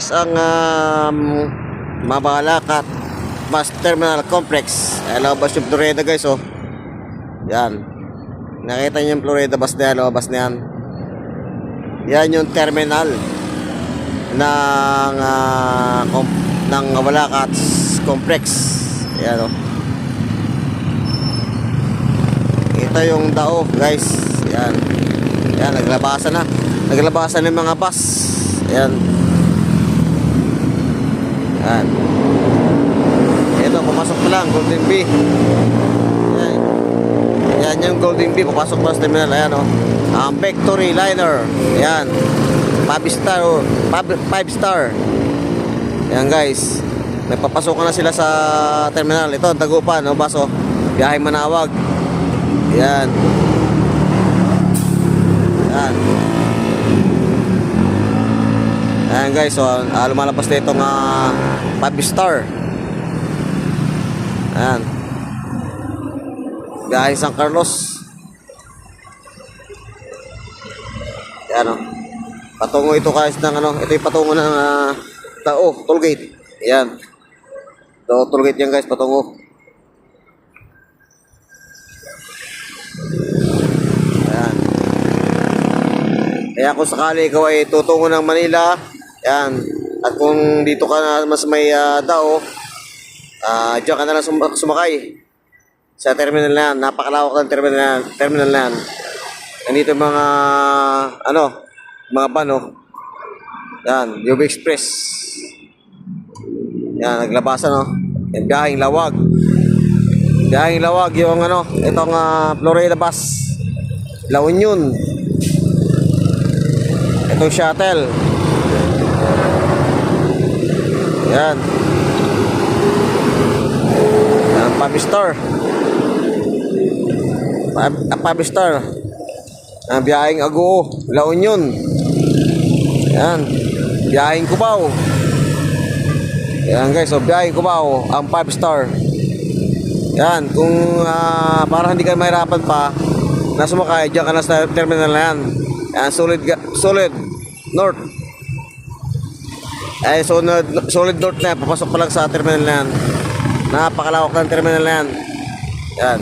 Ang Mabalacat Bus Terminal Complex. Labas yung Florida guys, oh. Yan. Nakita niyo yung Florida bus na yan, labas na yan. Yan yung terminal ng Mabalacat Complex. Yan, oh. Ito yung dao guys. Yan. Yan, naglabasan na. Naglabasan ng mga bus. Yan. Yan. Ito, pumasok pa lang, Golden Bee. Yan. Yan yung Golden Bee, papasok pa sa terminal. Ayan, oh. Victory Liner. Yan. 5 star, oh. 5 star. Yan guys. Nagpapasok na sila sa terminal. Ito, Dagupan, oh, baso. Biyahe Manawag. Yan. Yan. Ayan guys, so lumalabas na itong 5 star. Ayan. Biyahe San Carlos. Ayan, oh. Patungo ito guys ng ito yung patungo ng Tao, tollgate. Ayan. Tao, tollgate yan guys, patungo. Ayan. Kaya kung sakali ikaw ay tutungo ng Manila, yan. At kung dito ka na mas may dao, diyan ka na lang sumakay sa terminal na yan. Napakalawak ng terminal na yan. Nandito mga mga van, oh. Yan, UB Express. Yan, naglabasan, oh. Yan, biyaheng Lawag. Biyaheng Lawag yung itong Florida bus. La Union. Itong shuttle. Yan. Yan, 5 star. 5 star. Ang biyaheng Agoo, La Union. Yan. Biyaheng Cubao. Yan guys, so biyaheng Cubao, ang 5 star. Yan, kung para hindi ka mahirapan pa na sumakay, diyan ka na sa terminal na yan. Yan, solid north. Ay, solid north na, papasok pa lang sa terminal na yan. Napakalawak ng terminal na yan. Yan.